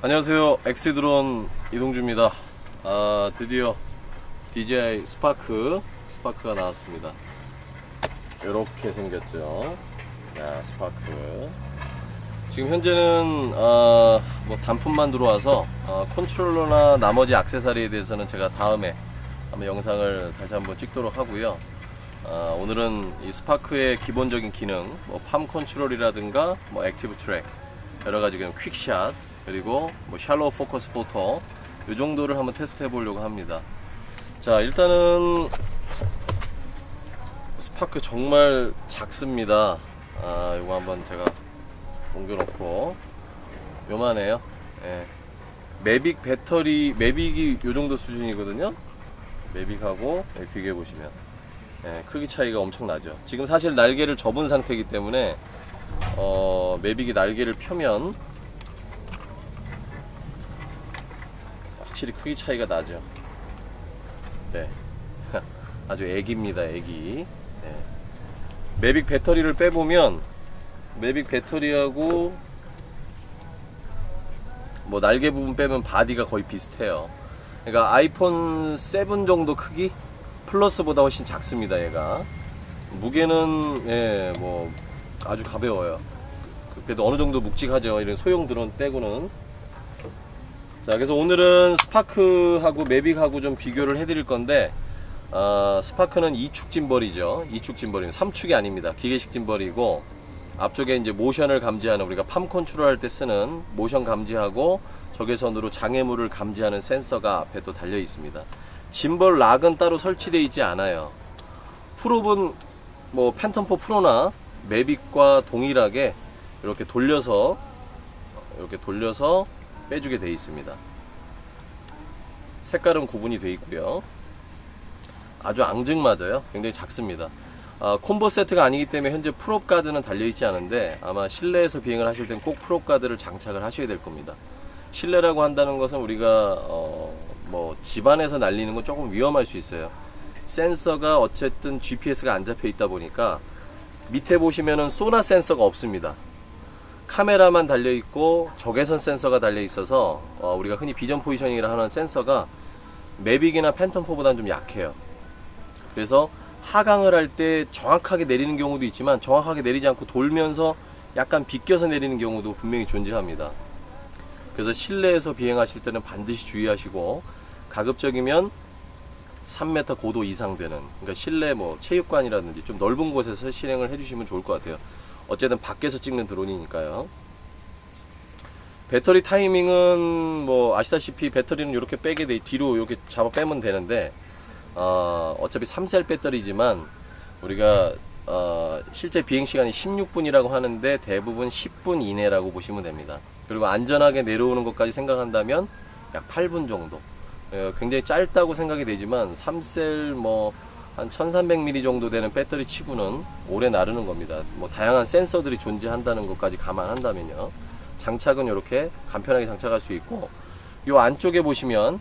안녕하세요. 엑스드론 이동주입니다. 드디어 DJI 스파크가 나왔습니다. 이렇게 생겼죠. 야, 스파크. 지금 현재는 뭐 단품만 들어와서 컨트롤러나 나머지 액세서리에 대해서는 제가 다음에 한번 영상을 다시 한번 찍도록 하고요. 오늘은 이 스파크의 기본적인 기능, 뭐 팜 컨트롤이라든가 뭐 액티브 트랙, 여러 가지 그냥 퀵샷, 그리고 뭐 샬로우 포커스 포터 이 정도를 한번 테스트 해보려고 합니다. 자, 일단은 스파크 정말 작습니다. 이거 한번 제가 옮겨놓고 요만해요. 예. 매빅 배터리, 매빅이 요 정도 수준이거든요. 매빅하고 비교해 보시면 크기 차이가 엄청 나죠. 지금 사실 날개를 접은 상태이기 때문에 매빅이 날개를 펴면 확실히 크기 차이가 나죠. 네. 아주 애기입니다, 애기. 네. 매빅 배터리를 빼보면 매빅 배터리하고 뭐 날개 부분 빼면 바디가 거의 비슷해요. 그러니까 아이폰 7 정도 크기 플러스보다 훨씬 작습니다. 얘가 무게는 뭐 아주 가벼워요. 그래도 어느 정도 묵직하죠. 이런 소형 드론 떼고는. 자, 그래서 오늘은 스파크하고 매빅하고 좀 비교를 해드릴 건데, 스파크는 2축 짐벌이죠. 2축 짐벌이면 3축이 아닙니다. 기계식 짐벌이고, 앞쪽에 이제 모션을 감지하는, 우리가 팜 컨트롤 할 때 쓰는 모션 감지하고 적외선으로 장애물을 감지하는 센서가 앞에 또 달려 있습니다. 짐벌 락은 따로 설치되어 있지 않아요. 프롭은 뭐 팬텀4 프로나 매빅과 동일하게 이렇게 돌려서 빼주게 되어 있습니다. 색깔은 구분이 되어 있고요. 아주 앙증맞아요. 굉장히 작습니다. 콤보 세트가 아니기 때문에 현재 프롭 가드는 달려있지 않은데, 아마 실내에서 비행을 하실 땐 꼭 프롭 가드를 장착을 하셔야 될 겁니다. 실내라고 한다는 것은 우리가 뭐 집안에서 날리는 건 조금 위험할 수 있어요. 센서가 어쨌든 GPS가 안 잡혀 있다 보니까 밑에 보시면은 소나 센서가 없습니다. 카메라만 달려있고 적외선 센서가 달려있어서 우리가 흔히 비전 포지셔닝이라 하는 센서가 매빅이나 팬텀4보다는 좀 약해요. 그래서 하강을 할 때 정확하게 내리는 경우도 있지만 정확하게 내리지 않고 돌면서 약간 비껴서 내리는 경우도 분명히 존재합니다. 그래서 실내에서 비행하실 때는 반드시 주의하시고, 가급적이면 3m 고도 이상 되는, 그러니까 실내 뭐 체육관이라든지 좀 넓은 곳에서 실행을 해주시면 좋을 것 같아요. 어쨌든 밖에서 찍는 드론이니까요. 배터리 타이밍은 뭐 아시다시피 배터리는 이렇게 빼게 돼, 뒤로 이렇게 잡아 빼면 되는데, 어차피 3셀 배터리지만 우리가 실제 비행 시간이 16분이라고 하는데 대부분 10분 이내라고 보시면 됩니다. 그리고 안전하게 내려오는 것까지 생각한다면 약 8분 정도. 굉장히 짧다고 생각이 되지만 3셀 뭐 한 1300mAh 정도 되는 배터리 치고는 오래 나르는 겁니다. 뭐 다양한 센서들이 존재한다는 것까지 감안한다면요. 장착은 이렇게 간편하게 장착할 수 있고, 요 안쪽에 보시면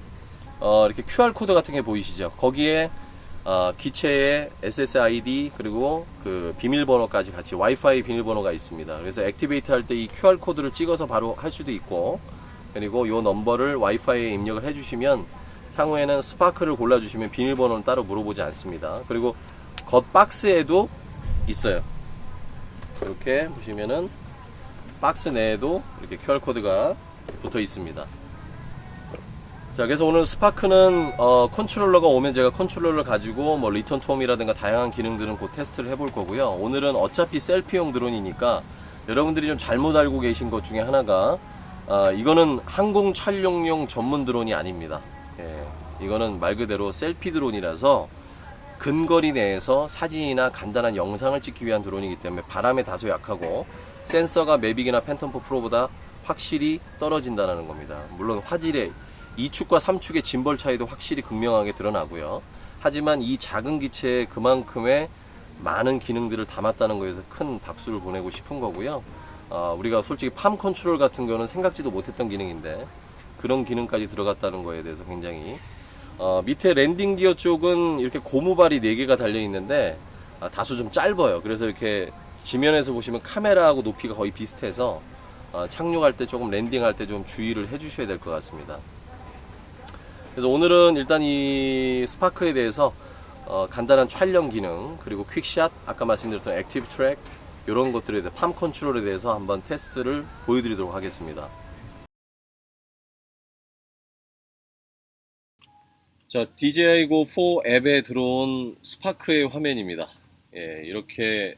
이렇게 QR코드 같은 게 보이시죠? 거기에 기체에 SSID 그리고 그 비밀번호까지 같이 와이파이 비밀번호가 있습니다. 그래서 액티베이트 할 때 이 QR코드를 찍어서 바로 할 수도 있고, 그리고 요 넘버를 와이파이에 입력을 해주시면 향후에는 스파크를 골라주시면 비밀번호는 따로 물어보지 않습니다. 그리고 겉 박스에도 있어요. 이렇게 보시면은 박스 내에도 이렇게 QR코드가 붙어 있습니다. 자, 그래서 오늘 스파크는 컨트롤러가 오면 제가 컨트롤러를 가지고 뭐 리턴 톰이라든가 다양한 기능들은 곧 테스트를 해볼 거고요. 오늘은 어차피 셀피용 드론이니까 여러분들이 좀 잘못 알고 계신 것 중에 하나가, 이거는 항공 촬영용 전문 드론이 아닙니다. 이거는 말 그대로 셀피 드론이라서 근거리 내에서 사진이나 간단한 영상을 찍기 위한 드론이기 때문에 바람에 다소 약하고, 센서가 매빅이나 팬텀4 프로보다 확실히 떨어진다는 겁니다. 물론 화질에 2축과 3축의 짐벌 차이도 확실히 극명하게 드러나고요. 하지만 이 작은 기체에 그만큼의 많은 기능들을 담았다는 거에서 큰 박수를 보내고 싶은 거고요. 우리가 솔직히 팜 컨트롤 같은 거는 생각지도 못했던 기능인데 그런 기능까지 들어갔다는 거에 대해서 굉장히 밑에 랜딩 기어 쪽은 이렇게 고무발이 4개가 달려 있는데 다소 좀 짧아요. 그래서 이렇게 지면에서 보시면 카메라하고 높이가 거의 비슷해서 착륙할 때 조금 랜딩할 때 좀 주의를 해 주셔야 될 것 같습니다. 그래서 오늘은 일단 이 스파크에 대해서 간단한 촬영 기능, 그리고 퀵샷, 아까 말씀드렸던 액티브 트랙, 이런 것들에 대해 팜 컨트롤에 대해서 한번 테스트를 보여드리도록 하겠습니다. 자, DJI Go 4 앱에 들어온 스파크의 화면입니다. 예, 이렇게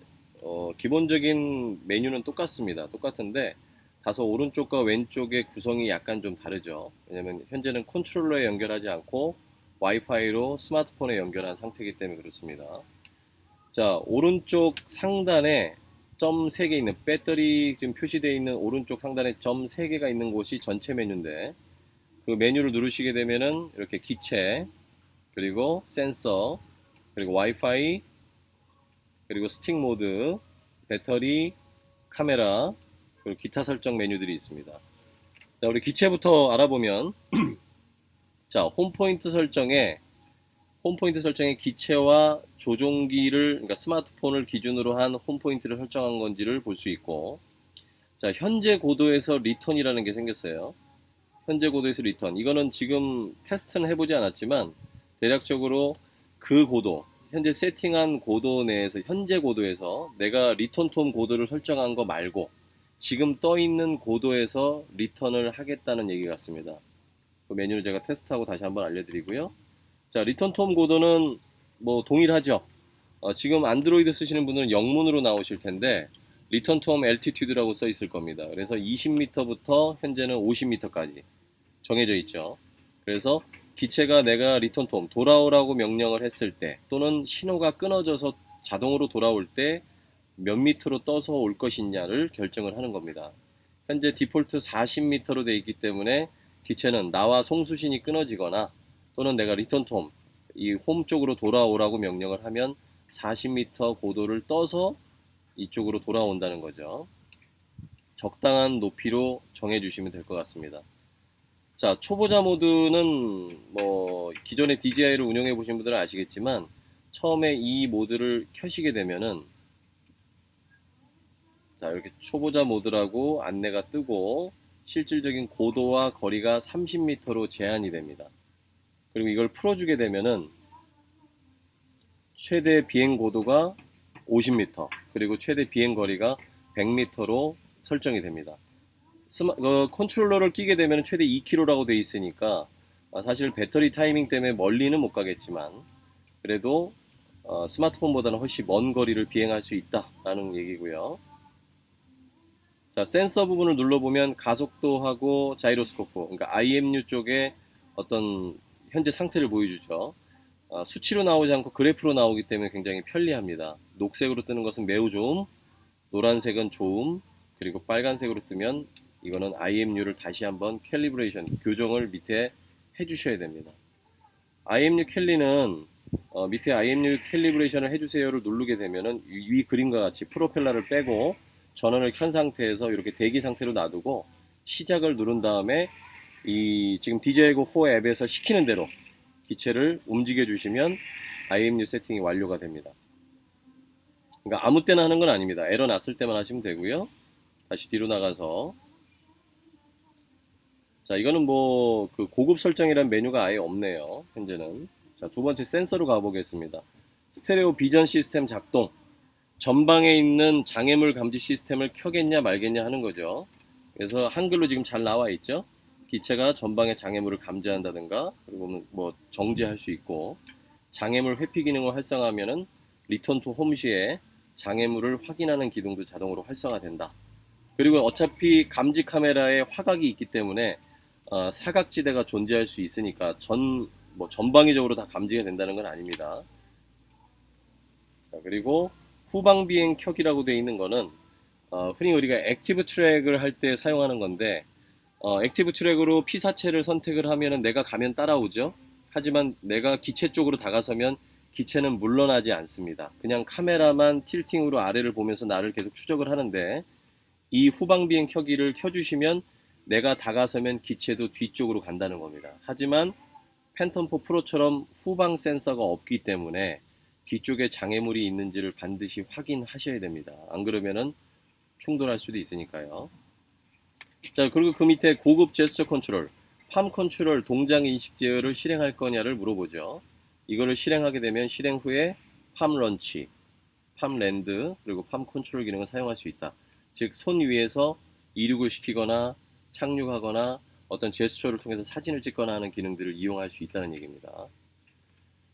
기본적인 메뉴는 똑같습니다. 똑같은데 다소 오른쪽과 왼쪽의 구성이 약간 좀 다르죠. 왜냐면 현재는 컨트롤러에 연결하지 않고 와이파이로 스마트폰에 연결한 상태이기 때문에 그렇습니다. 자, 오른쪽 상단에 점 3개 있는, 배터리 지금 표시되어 있는 오른쪽 상단에 점 3개가 있는 곳이 전체 메뉴인데, 그 메뉴를 누르시게 되면은 이렇게 기체, 그리고 센서, 그리고 와이파이, 그리고 스틱 모드, 배터리, 카메라, 그리고 기타 설정 메뉴들이 있습니다. 자, 우리 기체부터 알아보면 자, 홈포인트 설정에 기체와 조종기를, 그러니까 스마트폰을 기준으로 한 홈포인트를 설정한 건지를 볼 수 있고, 자, 현재 고도에서 리턴이라는 게 생겼어요. 현재 고도에서 리턴. 이거는 지금 테스트는 해보지 않았지만 대략적으로 그 고도, 현재 세팅한 고도 내에서, 현재 고도에서 내가 리턴 톰 고도를 설정한 거 말고 지금 떠 있는 고도에서 리턴을 하겠다는 얘기 같습니다. 그 메뉴를 제가 테스트하고 다시 한번 알려드리고요. 자, 리턴 톰 고도는 뭐 동일하죠. 지금 안드로이드 쓰시는 분들은 영문으로 나오실 텐데 리턴 톰 엘티튜드라고 써 있을 겁니다. 그래서 20m부터 현재는 50m까지 정해져 있죠. 그래서 기체가 내가 리턴 톰 돌아오라고 명령을 했을 때, 또는 신호가 끊어져서 자동으로 돌아올 때 몇 미터로 떠서 올 것이냐를 결정을 하는 겁니다. 현재 디폴트 40m로 되어 있기 때문에 기체는 나와 송수신이 끊어지거나, 또는 내가 리턴 톰, 이 홈 쪽으로 돌아오라고 명령을 하면 40m 고도를 떠서 이쪽으로 돌아온다는 거죠. 적당한 높이로 정해주시면 될 것 같습니다. 자, 초보자 모드는 뭐 기존에 DJI를 운영해 보신 분들은 아시겠지만, 처음에 이 모드를 켜시게 되면은, 자, 이렇게 초보자 모드라고 안내가 뜨고 실질적인 고도와 거리가 30m로 제한이 됩니다. 그리고 이걸 풀어주게 되면은 최대 비행 고도가 50m, 그리고 최대 비행 거리가 100m로 설정이 됩니다. 컨트롤러를 끼게 되면 최대 2km라고 되어 있으니까 사실 배터리 타이밍 때문에 멀리는 못 가겠지만, 그래도 스마트폰보다는 훨씬 먼 거리를 비행할 수 있다라는 얘기고요. 자, 센서 부분을 눌러보면 가속도하고 자이로스코프, 그러니까 IMU 쪽에 어떤 현재 상태를 보여주죠. 수치로 나오지 않고 그래프로 나오기 때문에 굉장히 편리합니다. 녹색으로 뜨는 것은 매우 좋음, 노란색은 좋음, 그리고 빨간색으로 뜨면 이거는 IMU를 다시 한번 캘리브레이션, 교정을 밑에 해주셔야 됩니다. IMU 캘리는 밑에 IMU 캘리브레이션을 해주세요를 누르게 되면은 위 그림과 같이 프로펠러를 빼고 전원을 켠 상태에서 이렇게 대기 상태로 놔두고 시작을 누른 다음에 이 지금 DJI Go 4 앱에서 시키는 대로 기체를 움직여 주시면 IMU 세팅이 완료가 됩니다. 그러니까 아무 때나 하는 건 아닙니다. 에러 났을 때만 하시면 되고요. 다시 뒤로 나가서, 자, 이거는 뭐 그 고급 설정이라는 메뉴가 아예 없네요. 현재는. 자, 두 번째 센서로 가보겠습니다. 스테레오 비전 시스템 작동. 전방에 있는 장애물 감지 시스템을 켜겠냐 말겠냐 하는 거죠. 그래서 한글로 지금 잘 나와 있죠. 기체가 전방에 장애물을 감지한다든가, 그리고 뭐 정지할 수 있고, 장애물 회피 기능을 활성화하면은 리턴 투 홈 시에 장애물을 확인하는 기능도 자동으로 활성화된다. 그리고 어차피 감지 카메라에 화각이 있기 때문에 사각지대가 존재할 수 있으니까 전방위적으로 다 감지가 된다는 건 아닙니다. 자, 그리고 후방 비행 켜기라고 되어 있는 거는 흔히 우리가 액티브 트랙을 할 때 사용하는 건데, 액티브 트랙으로 피사체를 선택을 하면은 내가 가면 따라오죠. 하지만 내가 기체 쪽으로 다가서면 기체는 물러나지 않습니다. 그냥 카메라만 틸팅으로 아래를 보면서 나를 계속 추적을 하는데, 이 후방 비행 켜기를 켜주시면 내가 다가서면 기체도 뒤쪽으로 간다는 겁니다. 하지만 팬텀4 프로처럼 후방 센서가 없기 때문에 뒤쪽에 장애물이 있는지를 반드시 확인하셔야 됩니다. 안 그러면은 충돌할 수도 있으니까요. 자, 그리고 그 밑에 고급 제스처 컨트롤, 팜 컨트롤 동작 인식 제어를 실행할 거냐를 물어보죠. 이거를 실행하게 되면 실행 후에 팜 런치, 팜 랜드, 그리고 팜 컨트롤 기능을 사용할 수 있다. 즉, 손 위에서 이륙을 시키거나 착륙하거나 어떤 제스처를 통해서 사진을 찍거나 하는 기능들을 이용할 수 있다는 얘기입니다.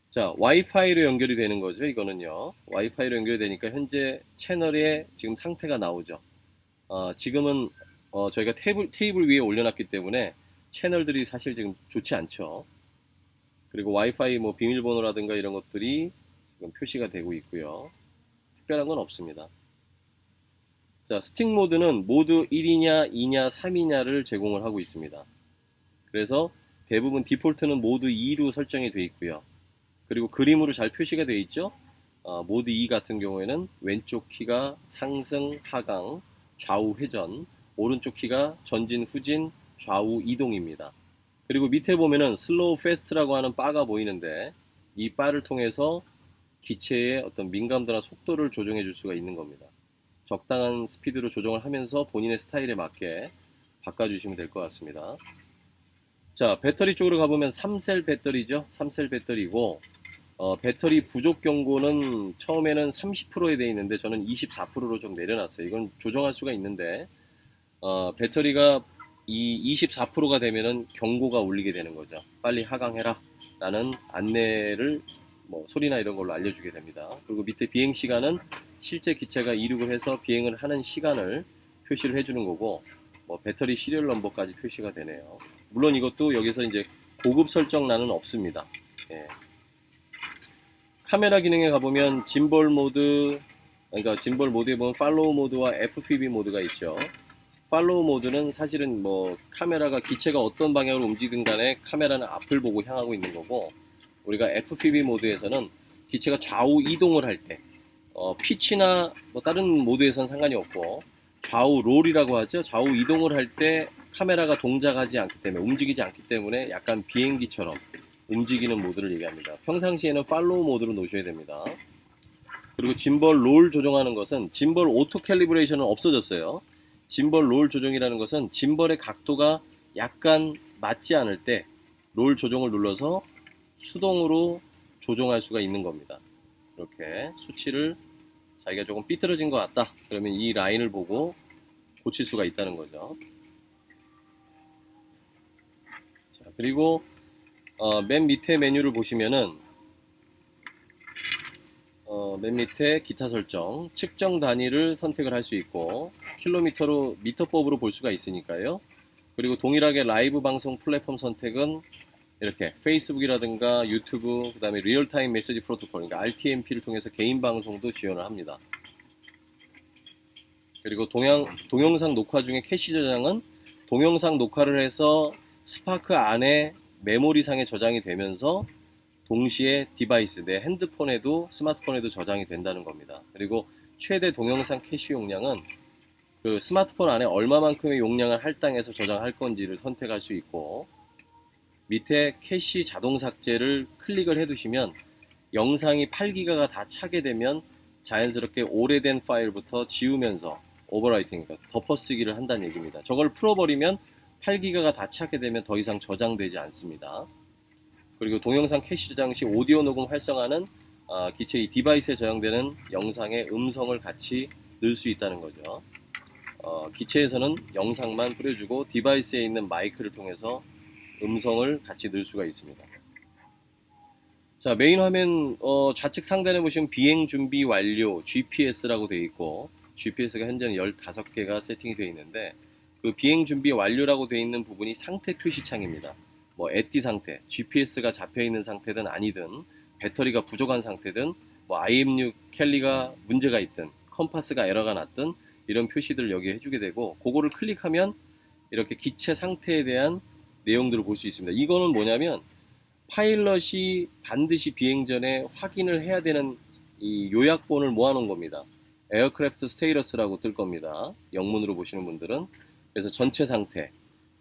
자, 와이파이로 연결이 되는 거죠. 이거는요. 와이파이로 연결이 되니까 현재 채널의 지금 상태가 나오죠. 지금은 저희가 테이블 위에 올려놨기 때문에 채널들이 사실 지금 좋지 않죠. 그리고 와이파이 뭐 비밀번호라든가 이런 것들이 지금 표시가 되고 있고요. 특별한 건 없습니다. 자, 스틱 모드는 모드 1이냐, 2냐, 3이냐를 제공을 하고 있습니다. 그래서 대부분 디폴트는 모드 2로 설정이 되어 있고요. 그리고 그림으로 잘 표시가 되어 있죠. 모드 2 같은 경우에는 왼쪽 키가 상승, 하강, 좌우 회전, 오른쪽 키가 전진, 후진, 좌우 이동입니다. 그리고 밑에 보면은 슬로우 패스트라고 하는 바가 보이는데 이 바를 통해서 기체의 어떤 민감도나 속도를 조정해 줄 수가 있는 겁니다. 적당한 스피드로 조정을 하면서 본인의 스타일에 맞게 바꿔주시면 될 것 같습니다. 자, 배터리 쪽으로 가보면 3셀 배터리죠. 3셀 배터리고 배터리 부족 경고는 처음에는 30%에 되어 있는데 저는 24%로 좀 내려놨어요. 이건 조정할 수가 있는데 배터리가 이 24%가 되면은 경고가 울리게 되는 거죠. 빨리 하강해라 라는 안내를 뭐 소리나 이런 걸로 알려주게 됩니다. 그리고 밑에 비행 시간은 실제 기체가 이륙을 해서 비행을 하는 시간을 표시를 해주는 거고 뭐 배터리 시리얼 넘버까지 표시가 되네요. 물론 이것도 여기서 이제 고급 설정란은 없습니다. 예. 카메라 기능에 가보면 짐볼 모드, 그러니까 짐볼 모드에 보면 팔로우 모드와 FPV 모드가 있죠. 팔로우 모드는 사실은 뭐 카메라가 기체가 어떤 방향으로 움직이든 간에 카메라는 앞을 보고 향하고 있는 거고, 우리가 FPV 모드에서는 기체가 좌우 이동을 할 때 피치나 뭐 다른 모드에서는 상관이 없고 좌우 롤이라고 하죠. 좌우 이동을 할 때 카메라가 동작하지 않기 때문에, 움직이지 않기 때문에 약간 비행기처럼 움직이는 모드를 얘기합니다. 평상시에는 팔로우 모드로 놓으셔야 됩니다. 그리고 짐벌 롤 조정하는 것은, 짐벌 오토 캘리브레이션은 없어졌어요. 짐벌 롤 조정이라는 것은 짐벌의 각도가 약간 맞지 않을 때 롤 조정을 눌러서 수동으로 조정할 수가 있는 겁니다. 이렇게 수치를 자기가 조금 삐뚤어진 것 같다 그러면 이 라인을 보고 고칠 수가 있다는 거죠. 자, 그리고 맨 밑에 메뉴를 보시면은 맨 밑에 기타 설정, 측정 단위를 선택을 할 수 있고 킬로미터로 미터법으로 볼 수가 있으니까요. 그리고 동일하게 라이브 방송 플랫폼 선택은 이렇게 페이스북이라든가 유튜브, 그 다음에 리얼타임 메시지 프로토콜, 그러니까 RTMP를 통해서 개인 방송도 지원을 합니다. 그리고 동영상 녹화 중에 캐시 저장은 동영상 녹화를 해서 스파크 안에 메모리상에 저장이 되면서 동시에 디바이스, 내 핸드폰에도 스마트폰에도 저장이 된다는 겁니다. 그리고 최대 동영상 캐시 용량은 그 스마트폰 안에 얼마만큼의 용량을 할당해서 저장할 건지를 선택할 수 있고, 밑에 캐시 자동 삭제를 클릭을 해두시면 영상이 8기가가 다 차게 되면 자연스럽게 오래된 파일부터 지우면서 오버라이팅, 그러니까 덮어쓰기를 한다는 얘기입니다. 저걸 풀어버리면 8기가가 다 차게 되면 더 이상 저장되지 않습니다. 그리고 동영상 캐시 저장 시 오디오 녹음 활성화는 기체 이 디바이스에 저장되는 영상의 음성을 같이 넣을 수 있다는 거죠. 기체에서는 영상만 뿌려주고 디바이스에 있는 마이크를 통해서 음성을 같이 넣을 수가 있습니다. 자, 메인 화면 좌측 상단에 보시면 비행 준비 완료 GPS라고 되어 있고, GPS가 현재는 15개가 세팅이 되어 있는데 그 비행 준비 완료라고 되어 있는 부분이 상태 표시창입니다. 뭐 에티 상태, GPS가 잡혀 있는 상태든 아니든, 배터리가 부족한 상태든, 뭐 IMU 캘리가 문제가 있든, 컴파스가 에러가 났든 이런 표시들을 여기에 해주게 되고, 그거를 클릭하면 이렇게 기체 상태에 대한 내용들을 볼 수 있습니다. 이거는 뭐냐면 파일럿이 반드시 비행 전에 확인을 해야 되는 이 요약본을 모아놓은 겁니다. 에어크래프트 스테이러스라고 뜰 겁니다. 영문으로 보시는 분들은. 그래서 전체 상태,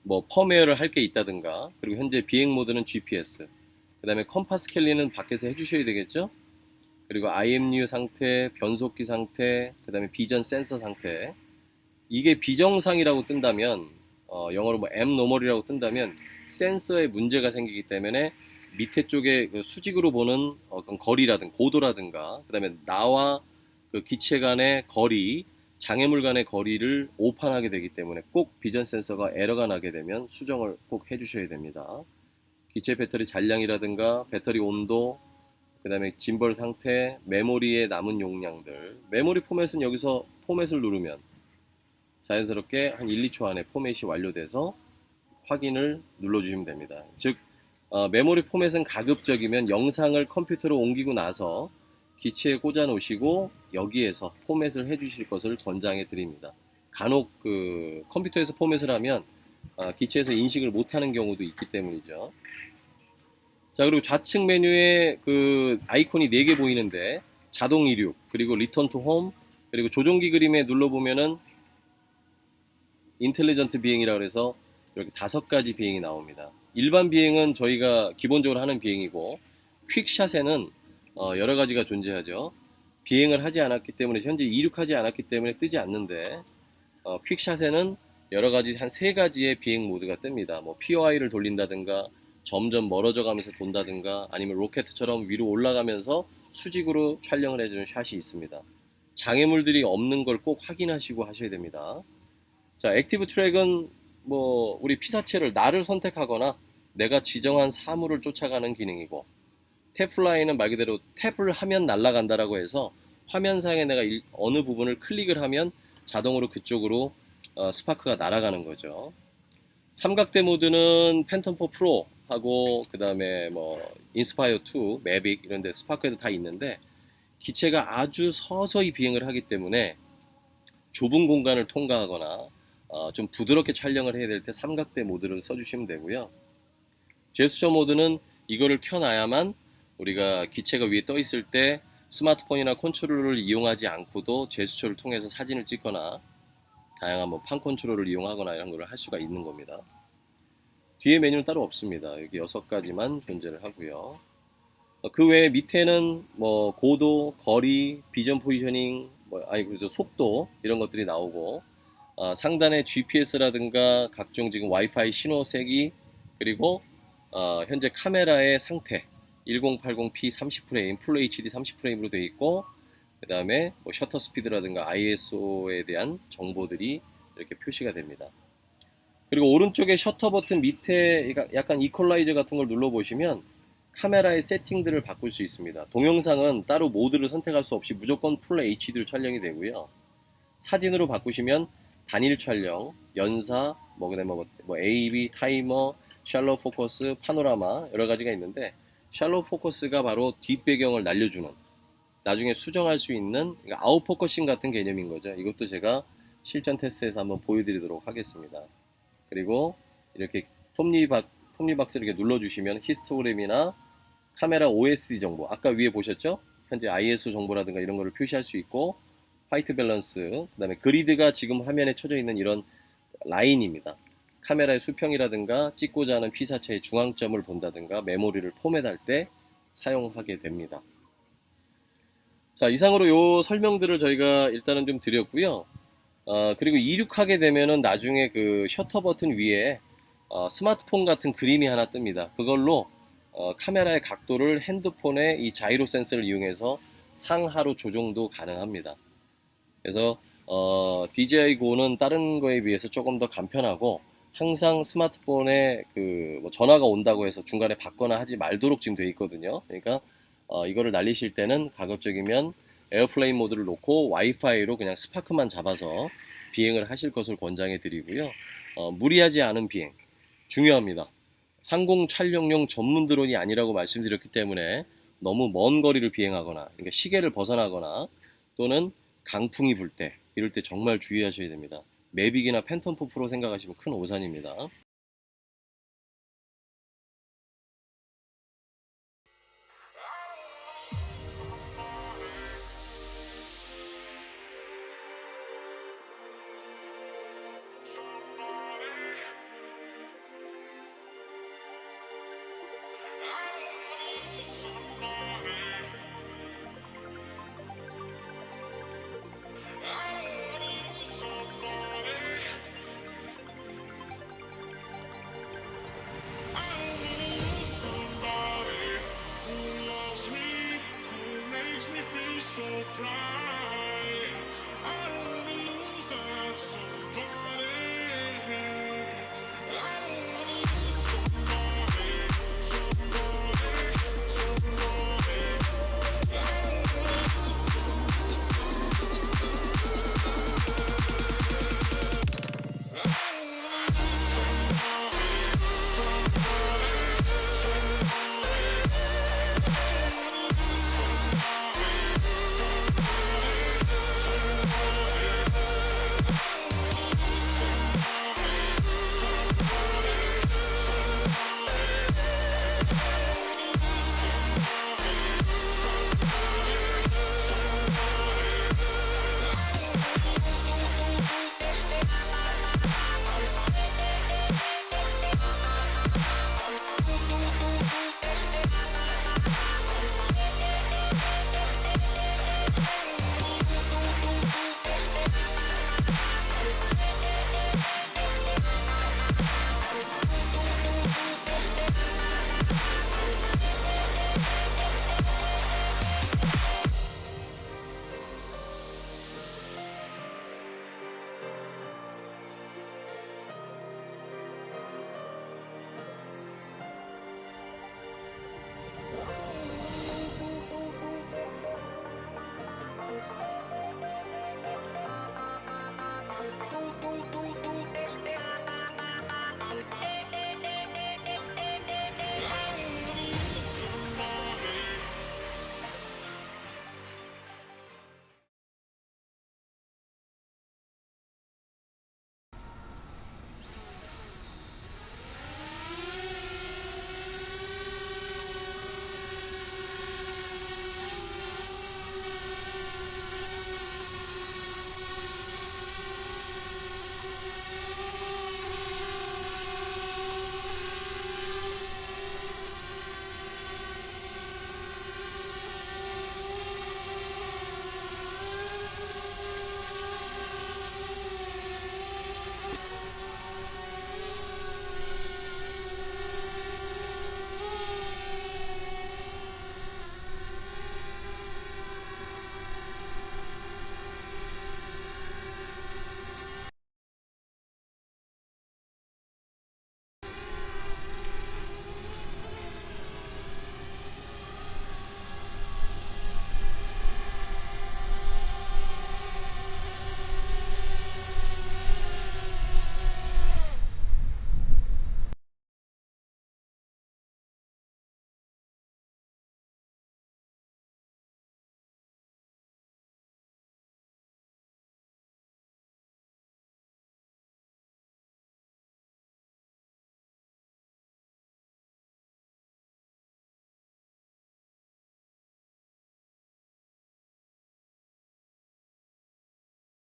뭐 펌웨어를 할 게 있다든가, 그리고 현재 비행 모드는 GPS, 그 다음에 컴파스 캘리는 밖에서 해주셔야 되겠죠. 그리고 IMU 상태, 변속기 상태, 그 다음에 비전 센서 상태. 이게 비정상이라고 뜬다면 영어로 뭐 abnormal이라고 뜬다면 센서에 문제가 생기기 때문에 밑에 쪽에 그 수직으로 보는 그런 거리라든가 고도라든가 그다음에 나와 그 기체 간의 거리, 장애물 간의 거리를 오판하게 되기 때문에 꼭 비전 센서가 에러가 나게 되면 수정을 꼭 해주셔야 됩니다. 기체 배터리 잔량이라든가 배터리 온도, 그 다음에 짐벌 상태, 메모리의 남은 용량들. 메모리 포맷은 여기서 포맷을 누르면 자연스럽게 한 1, 2초 안에 포맷이 완료돼서 확인을 눌러주시면 됩니다. 즉 메모리 포맷은 가급적이면 영상을 컴퓨터로 옮기고 나서 기체에 꽂아 놓으시고 여기에서 포맷을 해주실 것을 권장해 드립니다. 간혹 그 컴퓨터에서 포맷을 하면 기체에서 인식을 못하는 경우도 있기 때문이죠. 자, 그리고 좌측 메뉴에 그 아이콘이 4개 보이는데 자동 이륙, 그리고 리턴 투 홈, 그리고 조종기 그림에 눌러보면은 인텔리전트 비행이라고 해서 이렇게 5가지 비행이 나옵니다. 일반 비행은 저희가 기본적으로 하는 비행이고 퀵샷에는 여러 가지가 존재하죠. 비행을 하지 않았기 때문에 현재 이륙하지 않았기 때문에 뜨지 않는데 퀵샷에는 여러 가지 한 3가지의 비행 모드가 뜹니다. 뭐 POI를 돌린다든가 점점 멀어져 가면서 돈다든가 아니면 로켓처럼 위로 올라가면서 수직으로 촬영을 해주는 샷이 있습니다. 장애물들이 없는 걸 꼭 확인하시고 하셔야 됩니다. 자, 액티브 트랙은 뭐 우리 피사체를 나를 선택하거나 내가 지정한 사물을 쫓아가는 기능이고, 탭플라이는 말 그대로 탭을 하면 날아간다라고 해서 화면상에 내가 어느 부분을 클릭을 하면 자동으로 그쪽으로 스파크가 날아가는 거죠. 삼각대 모드는 팬텀4 프로 하고 그 다음에 뭐 인스파이어 2, 매빅 이런 데 스파크에도 다 있는데 기체가 아주 서서히 비행을 하기 때문에 좁은 공간을 통과하거나 좀 부드럽게 촬영을 해야 될 때 삼각대 모드를 써주시면 되고요. 제스처 모드는 이거를 켜놔야만 우리가 기체가 위에 떠 있을 때 스마트폰이나 컨트롤러를 이용하지 않고도 제스처를 통해서 사진을 찍거나 다양한 뭐 판 컨트롤을 이용하거나 이런 걸 할 수가 있는 겁니다. 뒤에 메뉴는 따로 없습니다. 여기 6가지만 존재를 하고요. 그 외에 밑에는 뭐 고도, 거리, 비전 포지셔닝, 그래서 속도 이런 것들이 나오고 상단에 GPS라든가 각종 지금 와이파이 신호 세기, 그리고 현재 카메라의 상태 1080p 30프레임, 풀 HD 30프레임으로 되어 있고, 그 다음에 뭐 셔터 스피드라든가 ISO에 대한 정보들이 이렇게 표시가 됩니다. 그리고 오른쪽에 셔터 버튼 밑에 약간 이퀄라이저 같은 걸 눌러보시면 카메라의 세팅들을 바꿀 수 있습니다. 동영상은 따로 모드를 선택할 수 없이 무조건 풀 HD로 촬영이 되고요. 사진으로 바꾸시면 단일 촬영, 연사, 그다음에 뭐 AV, 타이머, 샬로우 포커스, 파노라마 여러 가지가 있는데, 샬로우 포커스가 바로 뒷배경을 날려주는, 나중에 수정할 수 있는 아웃 포커싱 같은 개념인 거죠. 이것도 제가 실전 테스트에서 한번 보여드리도록 하겠습니다. 그리고 이렇게 톱니박스 이렇게 눌러주시면 히스토그램이나 카메라 OSD 정보, 아까 위에 보셨죠? 현재 ISO 정보라든가 이런 거를 표시할 수 있고, 화이트 밸런스, 그 다음에 그리드가 지금 화면에 쳐져 있는 이런 라인입니다. 카메라의 수평이라든가 찍고자 하는 피사체의 중앙점을 본다든가 메모리를 포맷할 때 사용하게 됩니다. 자, 이상으로 요 설명들을 저희가 일단은 좀 드렸고요. 그리고 이륙하게 되면은 나중에 그 셔터 버튼 위에 스마트폰 같은 그림이 하나 뜹니다. 그걸로 카메라의 각도를 핸드폰의 이 자이로 센서를 이용해서 상하로 조정도 가능합니다. 그래서 DJI GO는 다른 거에 비해서 조금 더 간편하고, 항상 스마트폰에 그 뭐 전화가 온다고 해서 중간에 받거나 하지 말도록 지금 되어 있거든요. 그러니까 이거를 날리실 때는 가급적이면 에어플레인 모드를 놓고 와이파이로 그냥 스파크만 잡아서 비행을 하실 것을 권장해 드리고요. 무리하지 않은 비행 중요합니다. 항공 촬영용 전문 드론이 아니라고 말씀드렸기 때문에 너무 먼 거리를 비행하거나, 그러니까 시계를 벗어나거나 또는 강풍이 불 때, 이럴 때 정말 주의하셔야 됩니다. 매빅이나 팬텀4 프로 생각하시면 큰 오산입니다.